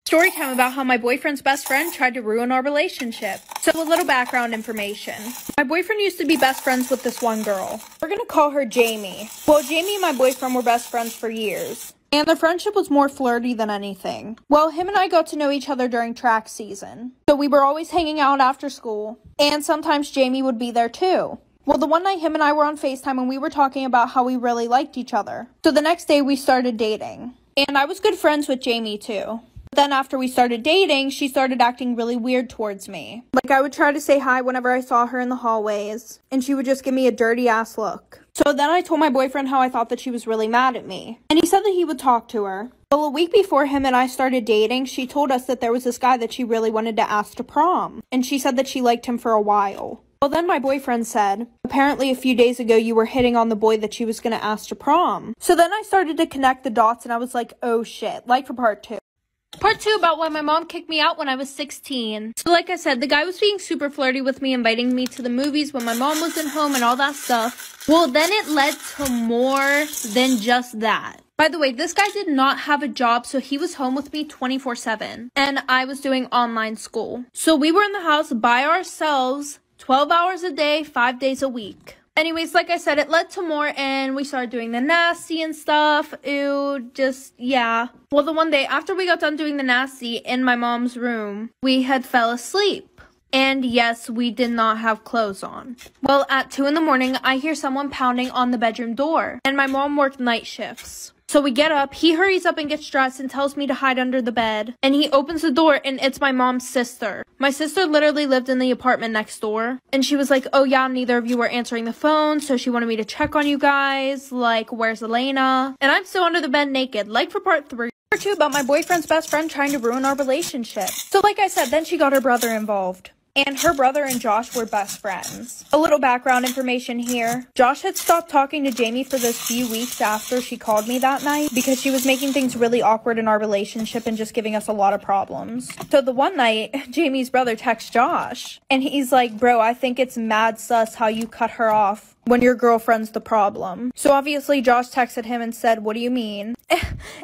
Story time about how my boyfriend's best friend tried to ruin our relationship. So a little background information. My boyfriend used to be best friends with this one girl. We're gonna call her Jamie. Well, Jamie and my boyfriend were best friends for years, and their friendship was more flirty than anything. Well, him and I got to know each other during track season. So we were always hanging out after school, and sometimes Jamie would be there too. Well, the one night him and I were on FaceTime and we were talking about how we really liked each other. So the next day we started dating. And I was good friends with Jamie too. Then after we started dating, she started acting really weird towards me. Like, I would try to say hi whenever I saw her in the hallways, and she would just give me a dirty ass look. So then I told my boyfriend how I thought that she was really mad at me, and he said that he would talk to her. Well, a week before him and I started dating, she told us that there was this guy that she really wanted to ask to prom, and she said that she liked him for a while. Well, then my boyfriend said, apparently a few days ago you were hitting on the boy that she was going to ask to prom. So then I started to connect the dots, and I was like, oh shit, like for part 2. Part 2 about why my mom kicked me out when I was 16. So like I said, the guy was being super flirty with me, inviting me to the movies when my mom wasn't home and all that stuff. Well, then it led to more than just that. By the way, this guy did not have a job, so he was home with me 24/7. And I was doing online school. So we were in the house by ourselves, 12 hours a day, 5 days a week. Anyways, like I said, it led to more, and we started doing the nasty and stuff. Ew, just, yeah. Well, the one day after we got done doing the nasty in my mom's room, we had fell asleep. And yes, we did not have clothes on. Well, at 2 in the morning, I hear someone pounding on the bedroom door, and my mom worked night shifts. So we get up, he hurries up and gets dressed and tells me to hide under the bed. And he opens the door and it's my mom's sister. My sister literally lived in the apartment next door. And she was like, oh yeah, neither of you were answering the phone. So she wanted me to check on you guys. Like, where's Elena? And I'm still under the bed naked, like for part 3. Part 2 about my boyfriend's best friend trying to ruin our relationship. So like I said, then she got her brother involved. And her brother and Josh were best friends. A little background information here. Josh had stopped talking to Jamie for those few weeks after she called me that night because she was making things really awkward in our relationship and just giving us a lot of problems. So the one night, Jamie's brother texts Josh, and he's like, bro, I think it's mad sus how you cut her off when your girlfriend's the problem. So obviously Josh texted him and said, what do you mean?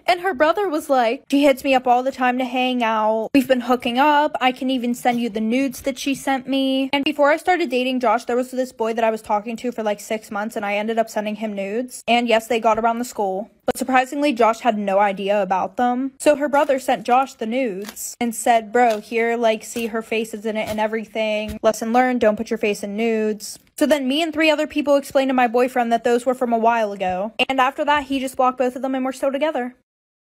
And her brother was like, she hits me up all the time to hang out. We've been hooking up. I can even send you the nudes that she sent me. And before I started dating Josh, there was this boy that I was talking to for like 6 months, and I ended up sending him nudes. And yes, they got around the school. But surprisingly, Josh had no idea about them. So her brother sent Josh the nudes and said, bro, here, like, see her face is in it and everything. Lesson learned, don't put your face in nudes. So then me and 3 other people explained to my boyfriend that those were from a while ago. And after that, he just blocked both of them and we're still together.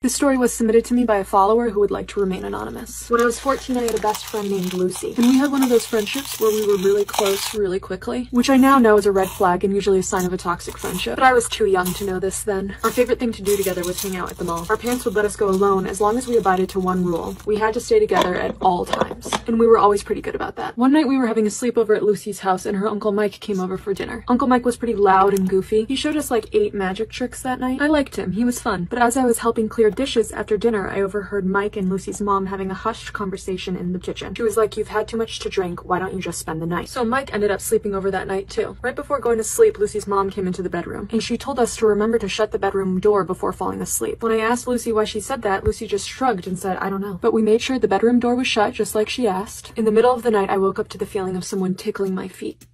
This story was submitted to me by a follower who would like to remain anonymous. When I was 14, I had a best friend named Lucy, and we had one of those friendships where we were really close really quickly, which I now know is a red flag and usually a sign of a toxic friendship, but I was too young to know this then. Our favorite thing to do together was hang out at the mall. Our parents would let us go alone as long as we abided to one rule. We had to stay together at all times, and we were always pretty good about that. One night we were having a sleepover at Lucy's house and her Uncle Mike came over for dinner. Uncle Mike was pretty loud and goofy. He showed us like 8 magic tricks that night. I liked him, he was fun, but as I was helping clear dishes after dinner, I overheard Mike and Lucy's mom having a hushed conversation in the kitchen. She was like, you've had too much to drink, why don't you just spend the night? So Mike ended up sleeping over that night too. Right before going to sleep, Lucy's mom came into the bedroom, and she told us to remember to shut the bedroom door before falling asleep. When I asked Lucy why she said that, Lucy just shrugged and said, I don't know. But we made sure the bedroom door was shut just like she asked. In the middle of the night, I woke up to the feeling of someone tickling my feet.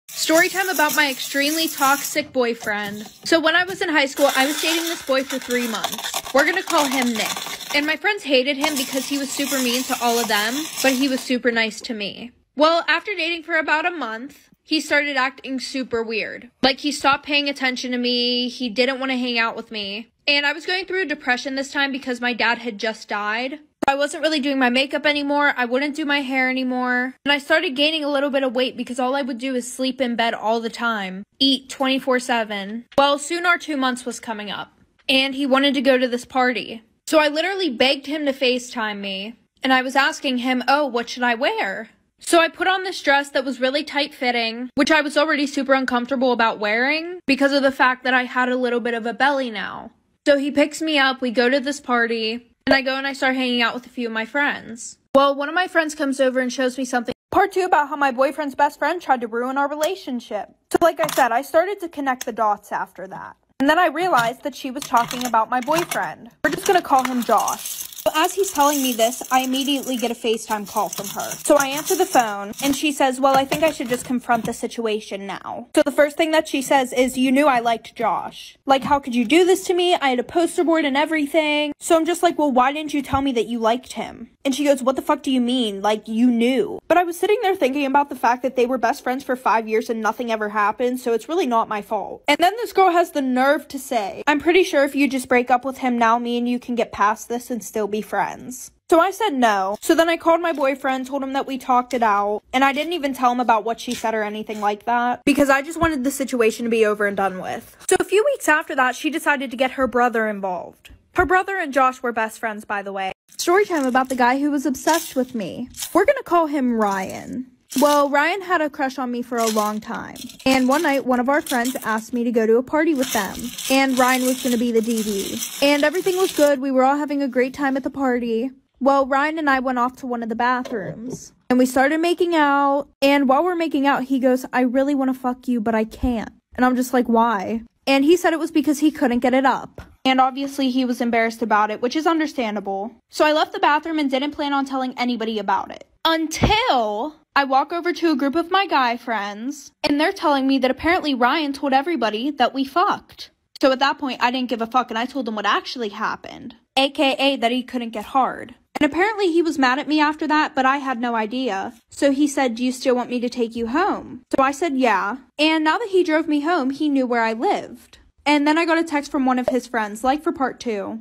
Story time about my extremely toxic boyfriend. So when I was in high school, I was dating this boy for 3 months. We're gonna call him Nick. And my friends hated him because he was super mean to all of them, but he was super nice to me. Well, after dating for about a month, he started acting super weird. Like, he stopped paying attention to me, he didn't want to hang out with me. And I was going through a depression this time because my dad had just died. I wasn't really doing my makeup anymore, I wouldn't do my hair anymore, and I started gaining a little bit of weight because all I would do is sleep in bed all the time, eat 24/7. Well, soon our 2 months was coming up, and he wanted to go to this party. So I literally begged him to FaceTime me, and I was asking him, oh, what should I wear? So I put on this dress that was really tight-fitting, which I was already super uncomfortable about wearing because of the fact that I had a little bit of a belly now. So he picks me up, we go to this party, and I go and I start hanging out with a few of my friends. Well, one of my friends comes over and shows me something. Part 2 about how my boyfriend's best friend tried to ruin our relationship. So like I said, I started to connect the dots after that. And then I realized that she was talking about my boyfriend. We're just gonna call him Josh. So as he's telling me this, I immediately get a FaceTime call from her. So I answer the phone, and she says, well, I think I should just confront the situation now. So the first thing that she says is, you knew I liked Josh. Like, how could you do this to me? I had a poster board and everything. So I'm just like, well, why didn't you tell me that you liked him? And she goes, what the fuck do you mean? Like, you knew. But I was sitting there thinking about the fact that they were best friends for 5 years and nothing ever happened, so it's really not my fault. And then this girl has the nerve to say, I'm pretty sure if you just break up with him now, me and you can get past this and still be friends. So I said no. So then I called my boyfriend, told him that we talked it out, and I didn't even tell him about what she said or anything like that, because I just wanted the situation to be over and done with. So a few weeks after that, she decided to get her brother involved. Her brother and Josh were best friends, by the way. Story time about the guy who was obsessed with me. We're gonna call him Ryan. Well, Ryan had a crush on me for a long time. And one night, one of our friends asked me to go to a party with them. And Ryan was gonna be the DD. And everything was good. We were all having a great time at the party. Well, Ryan and I went off to one of the bathrooms. And we started making out. And while we're making out, he goes, I really want to fuck you, but I can't. And I'm just like, why? And he said it was because he couldn't get it up. And obviously he was embarrassed about it, which is understandable. So I left the bathroom and didn't plan on telling anybody about it. Until I walk over to a group of my guy friends, and they're telling me that apparently Ryan told everybody that we fucked. So at that point, I didn't give a fuck, and I told them what actually happened. AKA that he couldn't get hard. And apparently he was mad at me after that, but I had no idea. So he said, do you still want me to take you home? So I said, yeah. And now that he drove me home, he knew where I lived. And then I got a text from one of his friends, like for part 2.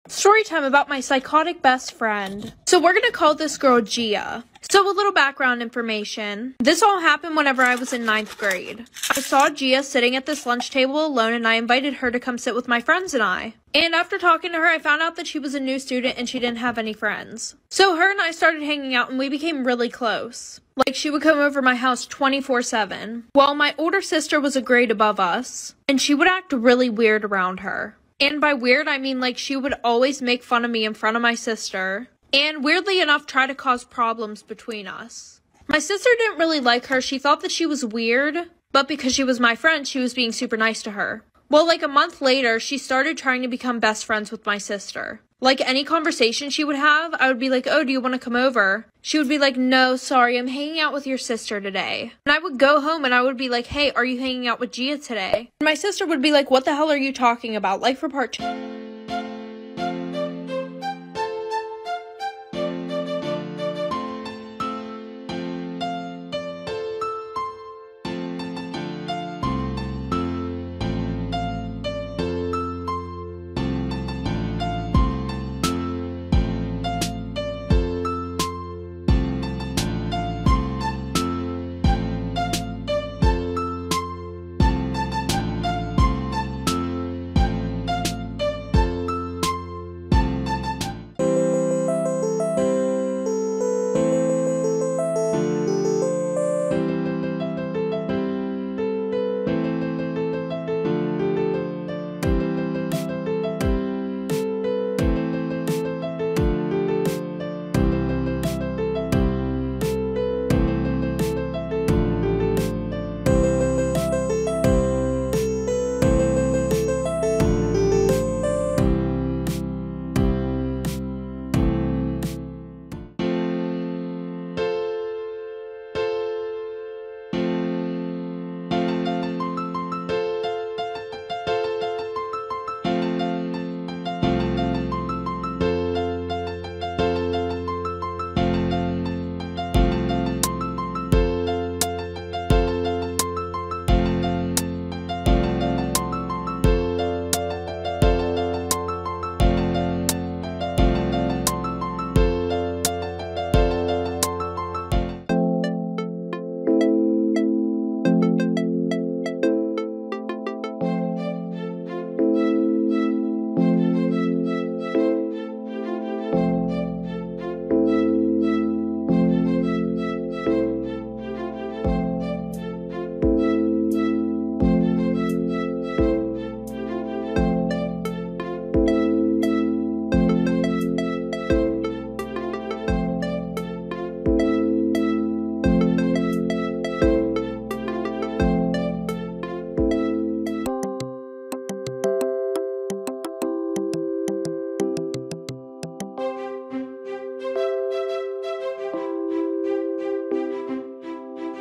Story time about my psychotic best friend. So we're gonna call this girl Gia. So a little background information. This all happened whenever I was in 9th grade. I saw Gia sitting at this lunch table alone, and I invited her to come sit with my friends and I. And after talking to her, I found out that she was a new student and she didn't have any friends. So her and I started hanging out and we became really close. Like, she would come over my house 24/7. Well, my older sister was a grade above us, and she would act really weird around her. And by weird, I mean like she would always make fun of me in front of my sister. And weirdly enough, try to cause problems between us. My sister didn't really like her. She thought that she was weird, but because she was my friend, she was being super nice to her. Well, like a month later, she started trying to become best friends with my sister. Like any conversation she would have, I would be like, oh, do you want to come over? She would be like, no, sorry, I'm hanging out with your sister today. And I would go home and I would be like, hey, are you hanging out with Gia today? And my sister would be like, what the hell are you talking about? Like for part 2.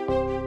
you.